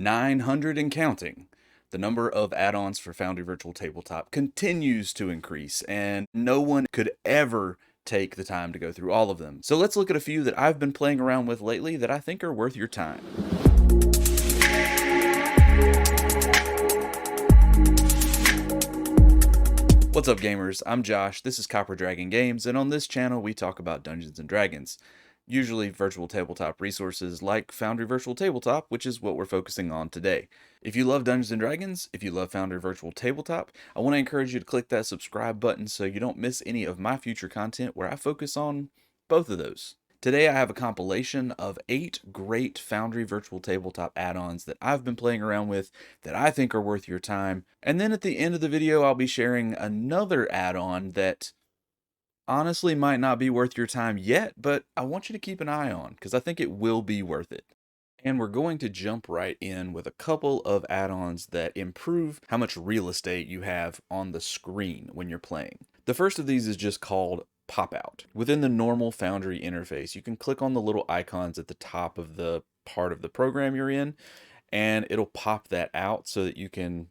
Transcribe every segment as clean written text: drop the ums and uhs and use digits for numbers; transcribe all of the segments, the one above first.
900 and counting. The number of add-ons for Foundry Virtual Tabletop continues to increase, and no one could ever take the time to go through all of them. So let's look at a few that I've been playing around with lately that I think are worth your time. What's up, gamers? I'm Josh, this is Copper Dragon Games, and on this channel we talk about Dungeons & Dragons. Usually virtual tabletop resources like Foundry Virtual Tabletop, which is what we're focusing on today. If you love Dungeons & Dragons, if you love Foundry Virtual Tabletop, I want to encourage you to click that subscribe button so you don't miss any of my future content where I focus on both of those. Today I have a compilation of 8 great Foundry Virtual Tabletop add-ons that I've been playing around with that I think are worth your time. And then at the end of the video I'll be sharing another add-on that honestly might not be worth your time yet, but I want you to keep an eye on because I think it will be worth it. And we're going to jump right in with a couple of add-ons that improve how much real estate you have on the screen when you're playing. The first of these is just called Popout. Within the normal Foundry interface, you can click on the little icons at the top of the part of the program you're in, and it'll pop that out so that you can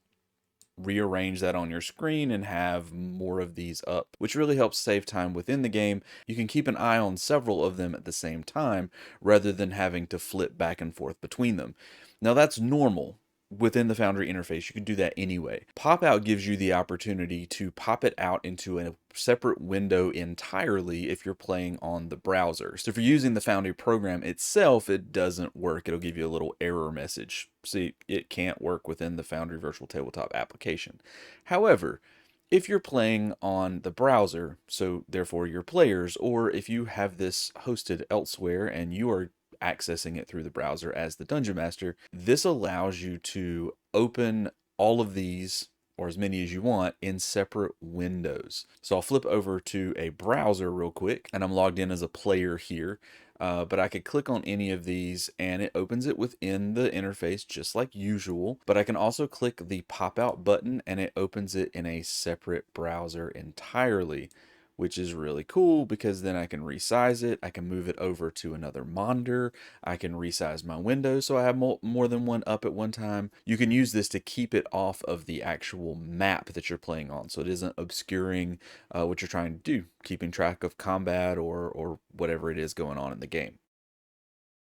rearrange that on your screen and have more of these up, which really helps save time within the game. You can keep an eye on several of them at the same time rather than having to flip back and forth between them. Now that's normal within the Foundry interface. You can do that anyway. Pop out gives you the opportunity to pop it out into a separate window entirely if you're playing on the browser. So if you're using the Foundry program itself, it doesn't work. It'll give you a little error message. See, it can't work within the Foundry Virtual Tabletop application. However, if you're playing on the browser, so therefore your players, or if you have this hosted elsewhere and you are accessing it through the browser as the Dungeon Master, this allows you to open all of these, or as many as you want, in separate windows. So I'll flip over to a browser real quick, and I'm logged in as a player here. But I could click on any of these and it opens it within the interface just like usual. But I can also click the pop out button and it opens it in a separate browser entirely, which is really cool because then I can resize it. I can move it over to another monitor. I can resize my window so I have more than one up at one time. You can use this to keep it off of the actual map that you're playing on, so it isn't obscuring what you're trying to do, keeping track of combat or whatever it is going on in the game.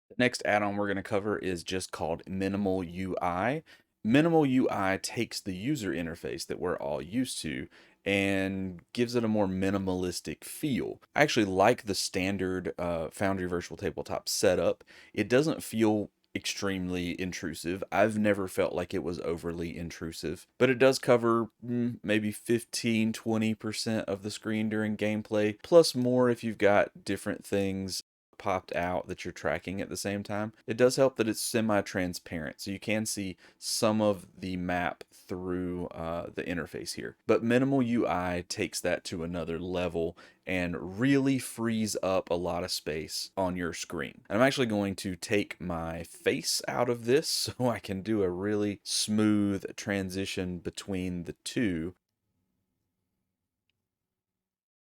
The next add-on we're going to cover is just called Minimal UI. Minimal UI takes the user interface that we're all used to and gives it a more minimalistic feel. I actually like the standard Foundry Virtual Tabletop setup. It doesn't feel extremely intrusive. I've never felt like it was overly intrusive, but it does cover maybe 15-20% of the screen during gameplay, plus more if you've got different things popped out that you're tracking at the same time. It does help that it's semi-transparent, so you can see some of the map through the interface here. But minimal UI takes that to another level and really frees up a lot of space on your screen. And I'm actually going to take my face out of this so I can do a really smooth transition between the two.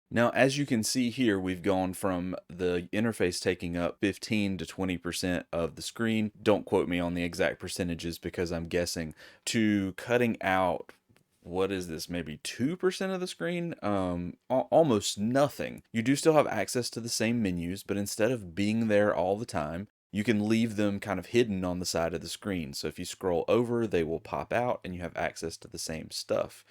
Now, as you can see here, we've gone from the interface taking up 15 to 20% of the screen. Don't quote me on the exact percentages because I'm guessing, to cutting out, what is this, maybe 2% of the screen? Almost nothing. You do still have access to the same menus, but instead of being there all the time, you can leave them kind of hidden on the side of the screen. So if you scroll over, they will pop out and you have access to the same stuff.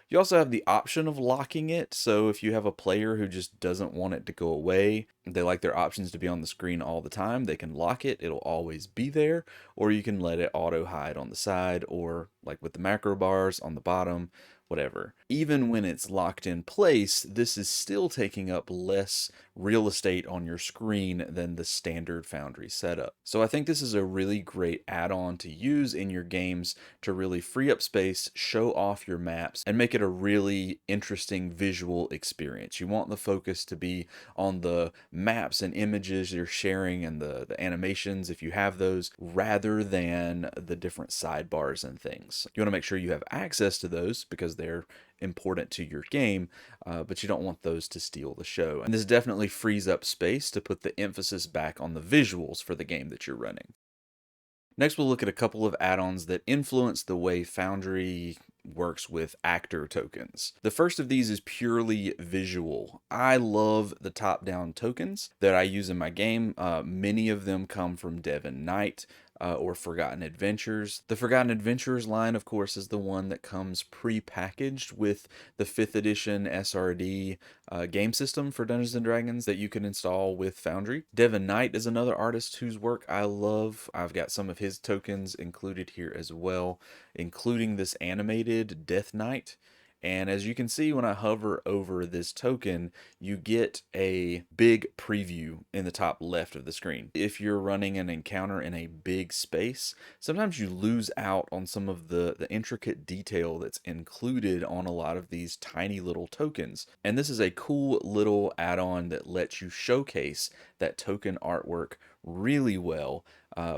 You also have the option of locking it, so if you have a player who just doesn't want it to go away, they like their options to be on the screen all the time, they can lock it, it'll always be there, or you can let it auto hide on the side, or like with the macro bars on the bottom, whatever. Even when it's locked in place, this is still taking up less real estate on your screen than the standard Foundry setup. So I think this is a really great add-on to use in your games to really free up space, show off your maps, and make it a really interesting visual experience. You want the focus to be on the maps and images you're sharing and the animations, if you have those, rather than the different sidebars and things. You want to make sure you have access to those because they're important to your game, but you don't want those to steal the show. And this definitely frees up space to put the emphasis back on the visuals for the game that you're running. Next, we'll look at a couple of add-ons that influence the way Foundry works with actor tokens. The first of these is purely visual. I love the top-down tokens that I use in my game. Many of them come from Devon Knight. Or Forgotten Adventures. The Forgotten Adventures line, of course, is the one that comes pre-packaged with the 5th edition SRD game system for Dungeons and Dragons that you can install with Foundry. Devon Knight is another artist whose work I love. I've got some of his tokens included here as well, including this animated Death Knight. And as you can see, when I hover over this token, you get a big preview in the top left of the screen. If you're running an encounter in a big space, sometimes you lose out on some of the intricate detail that's included on a lot of these tiny little tokens. And this is a cool little add-on that lets you showcase that token artwork really well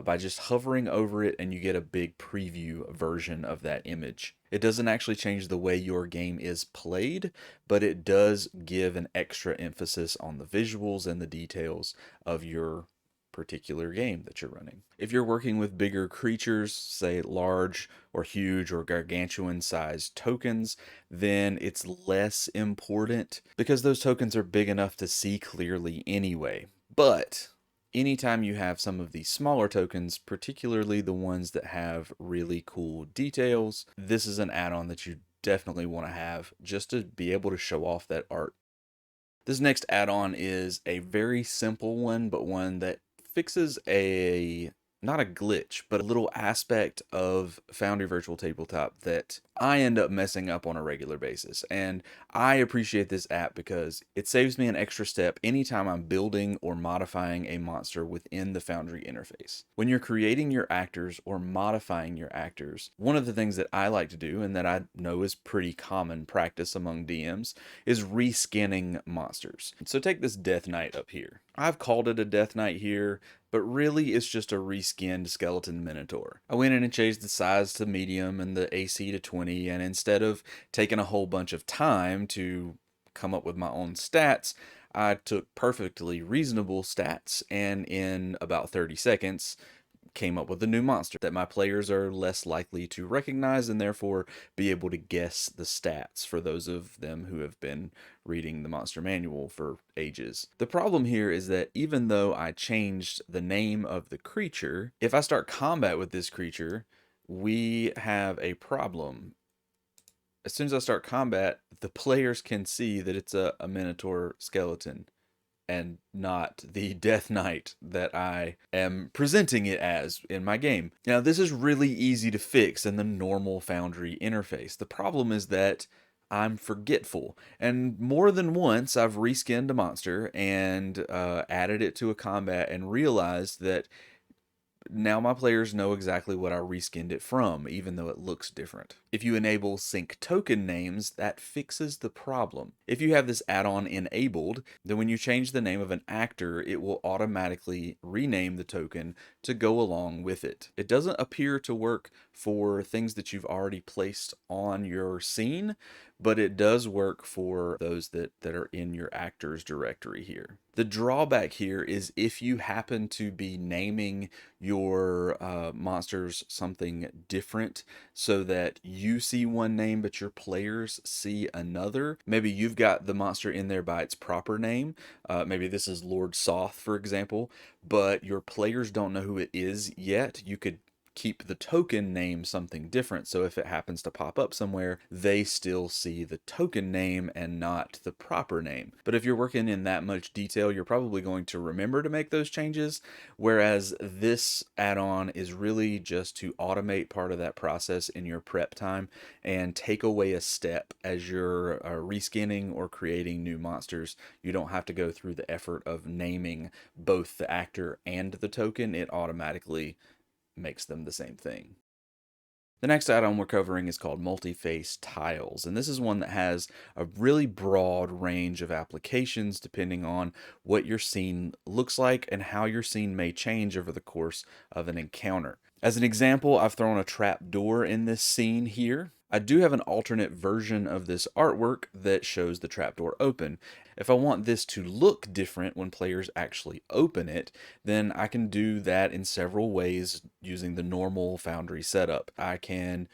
by just hovering over it, and you get a big preview version of that image. It doesn't actually change the way your game is played, but it does give an extra emphasis on the visuals and the details of your particular game that you're running. If you're working with bigger creatures, say large or huge or gargantuan sized tokens, then it's less important because those tokens are big enough to see clearly anyway. But anytime you have some of these smaller tokens, particularly the ones that have really cool details, this is an add-on that you definitely want to have just to be able to show off that art. This next add-on is a very simple one, but one that fixes not a glitch, but a little aspect of Foundry Virtual Tabletop that I end up messing up on a regular basis. And I appreciate this app because it saves me an extra step anytime I'm building or modifying a monster within the Foundry interface. When you're creating your actors or modifying your actors, one of the things that I like to do, and that I know is pretty common practice among DMs, is reskinning monsters. So take this Death Knight up here. I've called it a Death Knight here, but really it's just a reskinned skeleton minotaur. I went in and changed the size to medium and the AC to 20, and instead of taking a whole bunch of time to come up with my own stats, I took perfectly reasonable stats, and in about 30 seconds came up with a new monster that my players are less likely to recognize and therefore be able to guess the stats for those of them who have been reading the monster manual for ages. The problem here is that even though I changed the name of the creature, if I start combat with this creature, we have a problem. As soon as I start combat, the players can see that it's a Minotaur skeleton and not the Death Knight that I am presenting it as in my game. Now, this is really easy to fix in the normal Foundry interface. The problem is that I'm forgetful, and more than once I've reskinned a monster and added it to a combat and realized that now my players know exactly what I reskinned it from, even though it looks different. If you enable sync token names, that fixes the problem. If you have this add-on enabled, then when you change the name of an actor, it will automatically rename the token to go along with it. It doesn't appear to work for things that you've already placed on your scene, but it does work for those that are in your actors directory here. The drawback here is if you happen to be naming your monsters something different so that you see one name but your players see another. Maybe you've got the monster in there by its proper name. Maybe this is Lord Soth, for example, but your players don't know who it is yet. You could keep the token name something different, so if it happens to pop up somewhere, they still see the token name and not the proper name. But if you're working in that much detail, you're probably going to remember to make those changes, whereas this add-on is really just to automate part of that process in your prep time and take away a step as you're reskinning or creating new monsters. You don't have to go through the effort of naming both the actor and the token. It automatically makes them the same thing. The next add-on we're covering is called Multiface Tiles, and this is one that has a really broad range of applications depending on what your scene looks like and how your scene may change over the course of an encounter. As an example, I've thrown a trap door in this scene here. I do have an alternate version of this artwork that shows the trapdoor open. If I want this to look different when players actually open it, then I can do that in several ways using the normal Foundry setup. I can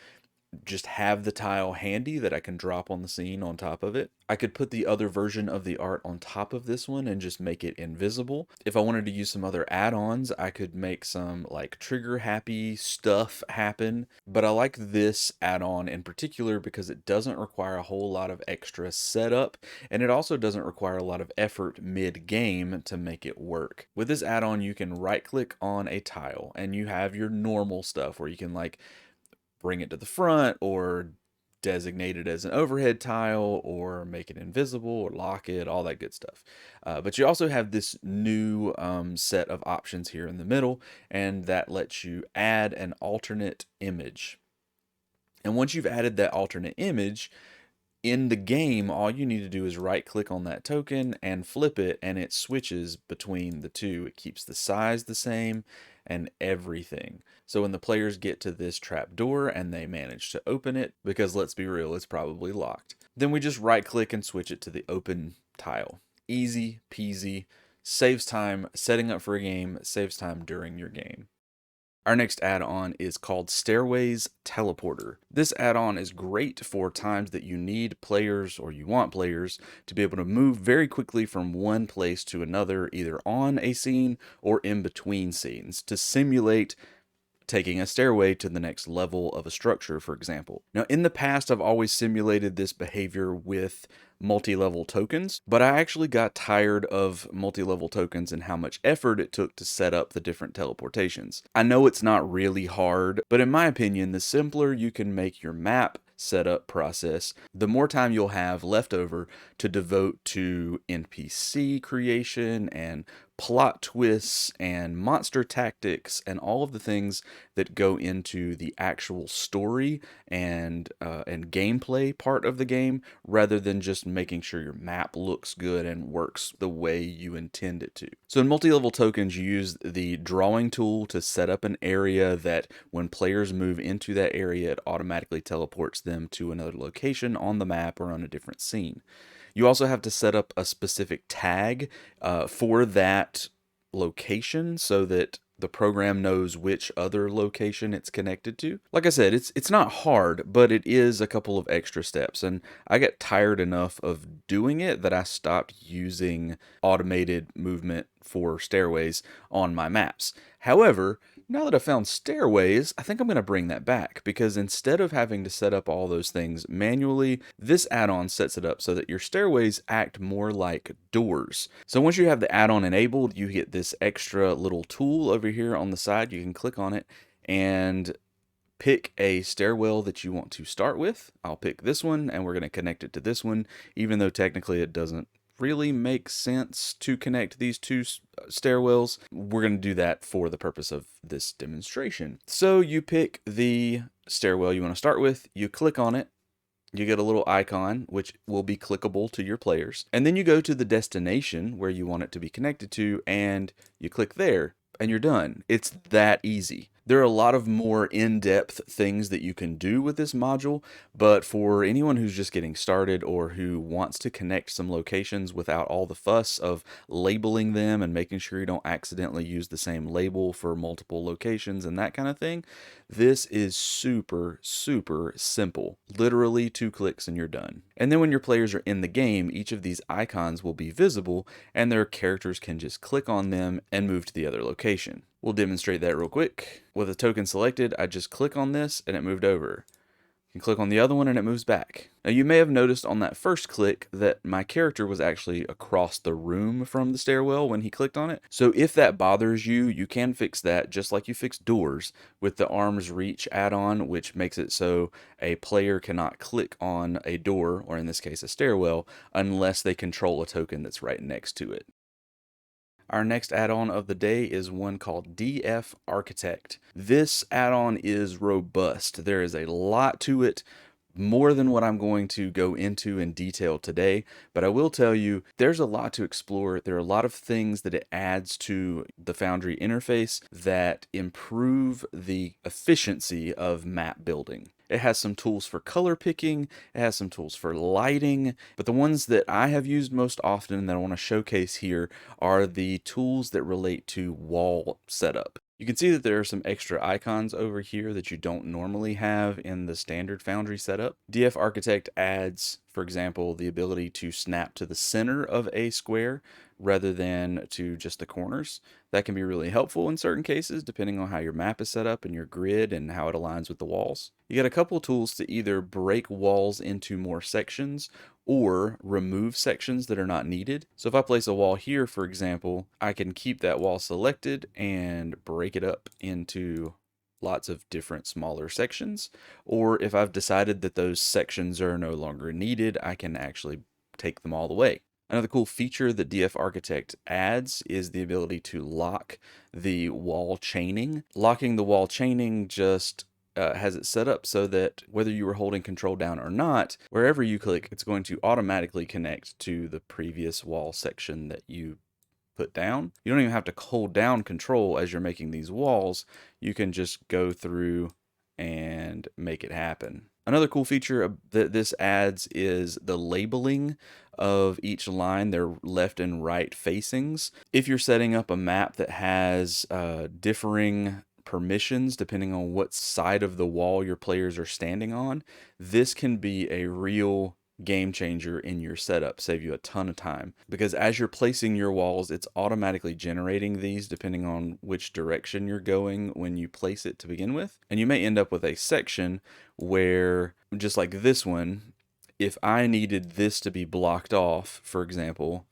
just have the tile handy that I can drop on the scene on top of it. I could put the other version of the art on top of this one and just make it invisible. If I wanted to use some other add-ons, I could make some like trigger happy stuff happen. But I like this add-on in particular because it doesn't require a whole lot of extra setup, and it also doesn't require a lot of effort mid-game to make it work. With this add-on, you can right-click on a tile and you have your normal stuff where you can like bring it to the front or designate it as an overhead tile or make it invisible or lock it, all that good stuff. But you also have this new set of options here in the middle, and that lets you add an alternate image. And once you've added that alternate image, in the game, all you need to do is right click on that token and flip it, and it switches between the two. It keeps the size the same and everything. So when the players get to this trap door and they manage to open it, because let's be real, it's probably locked, then we just right click and switch it to the open tile. Easy peasy, saves time setting up for a game, saves time during your game. Our next add-on is called Stairways Teleporter. This add-on is great for times that you need players or you want players to be able to move very quickly from one place to another, either on a scene or in between scenes, to simulate taking a stairway to the next level of a structure, for example. Now, in the past, I've always simulated this behavior with multi-level tokens, but I actually got tired of multi-level tokens and how much effort it took to set up the different teleportations. I know it's not really hard, but in my opinion, the simpler you can make your map setup process, the more time you'll have left over to devote to NPC creation and plot twists and monster tactics and all of the things that go into the actual story and gameplay part of the game, rather than just making sure your map looks good and works the way you intend it to. So in multi-level tokens, you use the drawing tool to set up an area that when players move into that area, it automatically teleports them to another location on the map or on a different scene. You also have to set up a specific tag for that location so that the program knows which other location it's connected to. Like I said, it's not hard, but it is a couple of extra steps, and I got tired enough of doing it that I stopped using automated movement for stairways on my maps. However, now that I found Stairways, I think I'm going to bring that back, because instead of having to set up all those things manually, this add-on sets it up so that your stairways act more like doors. So once you have the add-on enabled, you get this extra little tool over here on the side. You can click on it and pick a stairwell that you want to start with. I'll pick this one, and we're going to connect it to this one, even though technically it doesn't really make sense to connect these two stairwells. We're going to do that for the purpose of this demonstration. So you pick the stairwell you want to start with, you click on it, you get a little icon which will be clickable to your players, and then you go to the destination where you want it to be connected to, and you click there, and you're done. It's that easy. There are a lot of more in-depth things that you can do with this module, but for anyone who's just getting started or who wants to connect some locations without all the fuss of labeling them and making sure you don't accidentally use the same label for multiple locations and that kind of thing, this is super, super simple. Literally 2 clicks and you're done. And then when your players are in the game, each of these icons will be visible and their characters can just click on them and move to the other location. We'll demonstrate that real quick. With a token selected, I just click on this and it moved over. You can click on the other one and it moves back. Now you may have noticed on that first click that my character was actually across the room from the stairwell when he clicked on it. So if that bothers you, you can fix that just like you fix doors with the arm's reach add-on, which makes it so a player cannot click on a door, or in this case a stairwell, unless they control a token that's right next to it. Our next add-on of the day is one called DF Architect. This add-on is robust. There is a lot to it, more than what I'm going to go into in detail today, but I will tell you there's a lot to explore. There are a lot of things that it adds to the Foundry interface that improve the efficiency of map building. It has some tools for color picking, it has some tools for lighting, but the ones that I have used most often and that I want to showcase here are the tools that relate to wall setup. You can see that there are some extra icons over here that you don't normally have in the standard Foundry setup. DF Architect adds, for example, the ability to snap to the center of a square rather than to just the corners. That can be really helpful in certain cases, depending on how your map is set up and your grid and how it aligns with the walls. You got a couple tools to either break walls into more sections or remove sections that are not needed. So if I place a wall here, for example, I can keep that wall selected and break it up into lots of different smaller sections. Or if I've decided that those sections are no longer needed, I can actually take them all the way. Another cool feature that DF Architect adds is the ability to lock the wall chaining. Locking the wall chaining just has it set up so that whether you were holding control down or not, wherever you click, it's going to automatically connect to the previous wall section that you put down. You don't even have to hold down control as you're making these walls. You can just go through and make it happen. Another cool feature that this adds is the labeling of each line, their left and right facings. If you're setting up a map that has differing permissions depending on what side of the wall your players are standing on, this can be a real game changer in your setup, save you a ton of time, because as you're placing your walls, it's automatically generating these depending on which direction you're going when you place it to begin with. And you may end up with a section where, just like this one, if I needed this to be blocked off, for example,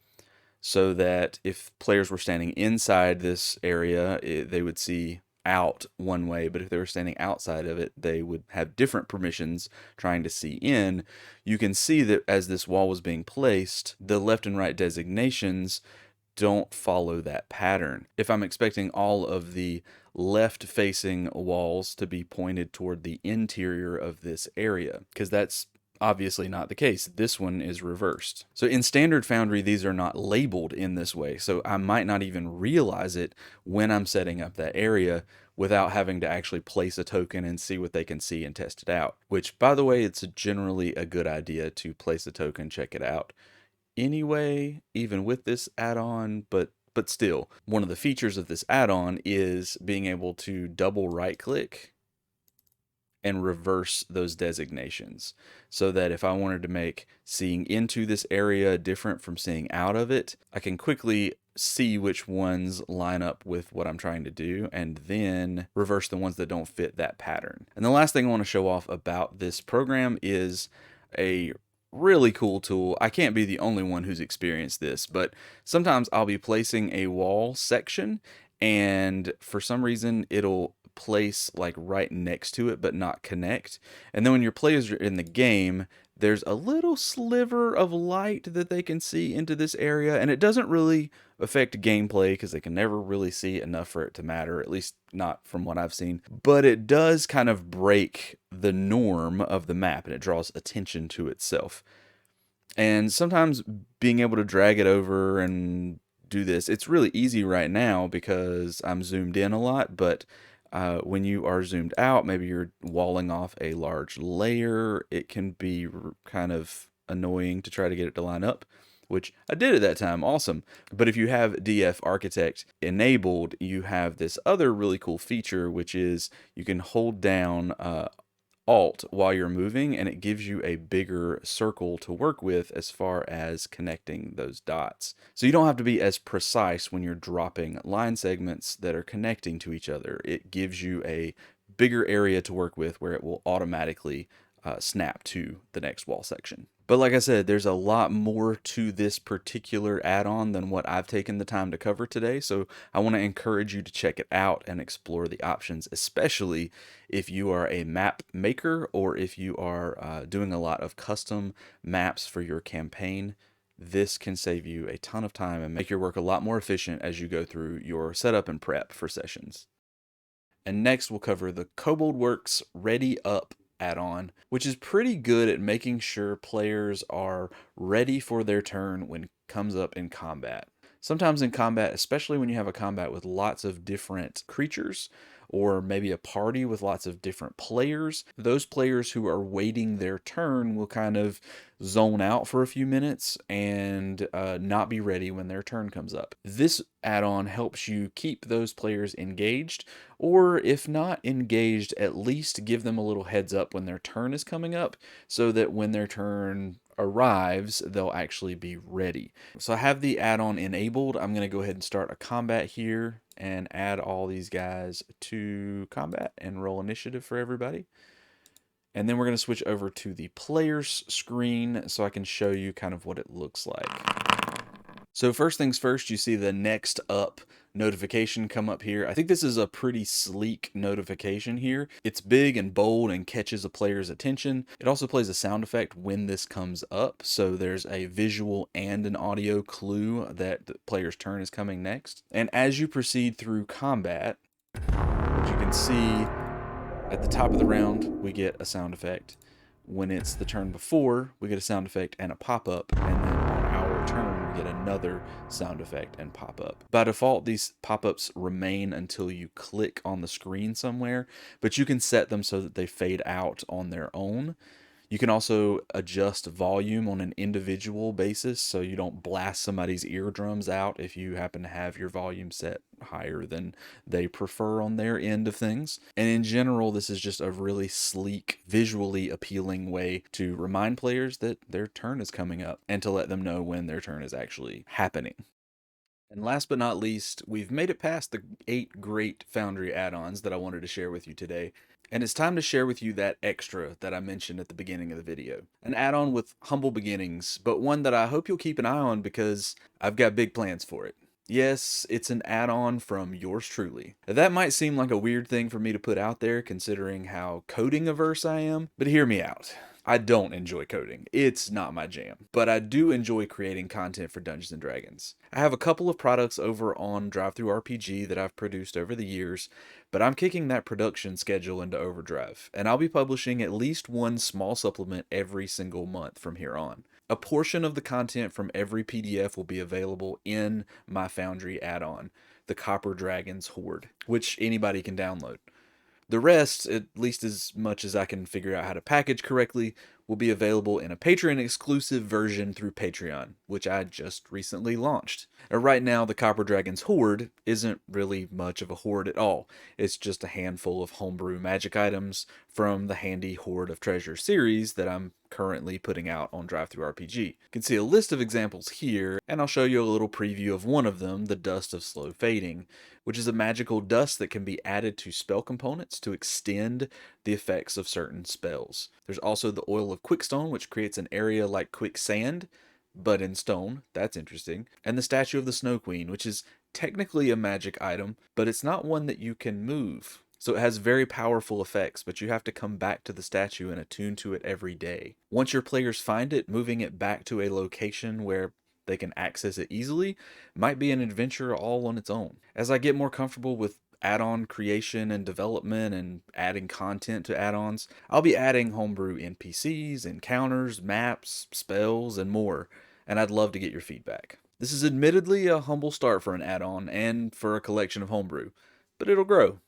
so that if players were standing inside this area, they would see out one way, but if they were standing outside of it, they would have different permissions trying to see in. You can see that as this wall was being placed, the left and right designations don't follow that pattern. If I'm expecting all of the left facing walls to be pointed toward the interior of this area, because that's obviously not the case. This one is reversed. So in standard Foundry, these are not labeled in this way. So I might not even realize it when I'm setting up that area without having to actually place a token and see what they can see and test it out. Which, by the way, it's generally a good idea to place a token, check it out anyway, even with this add-on, but still, one of the features of this add-on is being able to double right click and reverse those designations, so that if I wanted to make seeing into this area different from seeing out of it, I can quickly see which ones line up with what I'm trying to do and then reverse the ones that don't fit that pattern. And the last thing I want to show off about this program is a really cool tool. I can't be the only one who's experienced this, but sometimes I'll be placing a wall section and for some reason it'll place like right next to it but not connect. And then when your players are in the game, there's a little sliver of light that they can see into this area, and it doesn't really affect gameplay because they can never really see enough for it to matter, at least not from what I've seen. But it does kind of break the norm of the map and it draws attention to itself. And sometimes being able to drag it over and do this, it's really easy right now because I'm zoomed in a lot, but when you are zoomed out, maybe you're walling off a large layer, it can be kind of annoying to try to get it to line up, which I did at that time, awesome. But if you have DF Architect enabled, you have this other really cool feature, which is you can hold down Alt while you're moving, and it gives you a bigger circle to work with as far as connecting those dots. So you don't have to be as precise when you're dropping line segments that are connecting to each other. It gives you a bigger area to work with where it will automatically snap to the next wall section. But like I said, there's a lot more to this particular add-on than what I've taken the time to cover today. So I want to encourage you to check it out and explore the options, especially if you are a map maker or if you are doing a lot of custom maps for your campaign. This can save you a ton of time and make your work a lot more efficient as you go through your setup and prep for sessions. And next we'll cover the Koboldworks Ready Up add-on, which is pretty good at making sure players are ready for their turn when it comes up in combat. Sometimes in combat, especially when you have a combat with lots of different creatures or maybe a party with lots of different players, those players who are waiting their turn will kind of zone out for a few minutes and not be ready when their turn comes up. This add-on helps you keep those players engaged, or if not engaged, at least give them a little heads up when their turn is coming up, so that when their turn arrives, they'll actually be ready. So I have the add-on enabled. I'm going to go ahead and start a combat here and add all these guys to combat and roll initiative for everybody. And then we're going to switch over to the players screen so I can show you kind of what it looks like. So first things first, you see the next up notification come up here. I think this is a pretty sleek notification here. It's big and bold and catches a player's attention. It also plays a sound effect when this comes up, so there's a visual and an audio clue that the player's turn is coming next. And as you proceed through combat, what you can see at the top of the round, we get a sound effect. When it's the turn before, we get a sound effect and a pop-up, and then on our turn, we get another sound effect and pop-up. By default, these pop-ups remain until you click on the screen somewhere, but you can set them so that they fade out on their own. You can also adjust volume on an individual basis, so you don't blast somebody's eardrums out if you happen to have your volume set higher than they prefer on their end of things. And in general, this is just a really sleek, visually appealing way to remind players that their turn is coming up and to let them know when their turn is actually happening. And last but not least, we've made it past the 8 great Foundry add-ons that I wanted to share with you today. And it's time to share with you that extra that I mentioned at the beginning of the video. An add-on with humble beginnings, but one that I hope you'll keep an eye on because I've got big plans for it. Yes, it's an add-on from yours truly. That might seem like a weird thing for me to put out there considering how coding averse I am, but hear me out. I don't enjoy coding. It's not my jam. But I do enjoy creating content for Dungeons & Dragons. I have a couple of products over on DriveThruRPG that I've produced over the years, but I'm kicking that production schedule into overdrive, and I'll be publishing at least one small supplement every single month from here on. A portion of the content from every PDF will be available in my Foundry add-on, the Copper Dragons Hoard, which anybody can download. The rest, at least as much as I can figure out how to package correctly, will be available in a Patreon-exclusive version through Patreon, which I just recently launched. Right now, the Copper Dragons Hoard isn't really much of a hoard at all. It's just a handful of homebrew magic items from the Handy Hoard of Treasure series that I'm currently putting out on DriveThruRPG. You can see a list of examples here, and I'll show you a little preview of one of them, the Dust of Slow Fading, which is a magical dust that can be added to spell components to extend the effects of certain spells. There's also the Oil of Quickstone, which creates an area like quicksand, but in stone. That's interesting. And the Statue of the Snow Queen, which is technically a magic item, but it's not one that you can move. So it has very powerful effects, but you have to come back to the statue and attune to it every day. Once your players find it, moving it back to a location where they can access it easily might be an adventure all on its own. As I get more comfortable with add-on creation and development and adding content to add-ons, I'll be adding homebrew NPCs, encounters, maps, spells, and more, and I'd love to get your feedback. This is admittedly a humble start for an add-on and for a collection of homebrew, but it'll grow.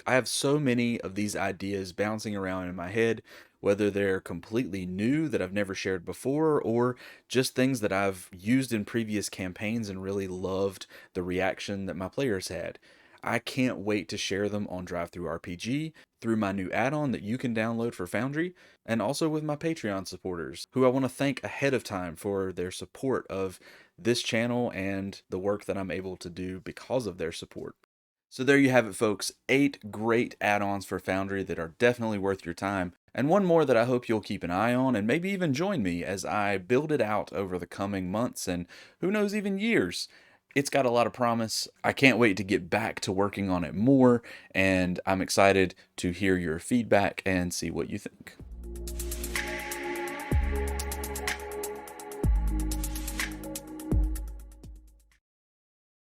I have so many of these ideas bouncing around in my head, whether they're completely new that I've never shared before, or just things that I've used in previous campaigns and really loved the reaction that my players had. I can't wait to share them on DriveThruRPG, through my new add-on that you can download for Foundry, and also with my Patreon supporters, who I want to thank ahead of time for their support of this channel and the work that I'm able to do because of their support. So there you have it, folks. 8 great add-ons for Foundry that are definitely worth your time, and one more that I hope you'll keep an eye on and maybe even join me as I build it out over the coming months and who knows, even years. It's got a lot of promise. I can't wait to get back to working on it more, and I'm excited to hear your feedback and see what you think.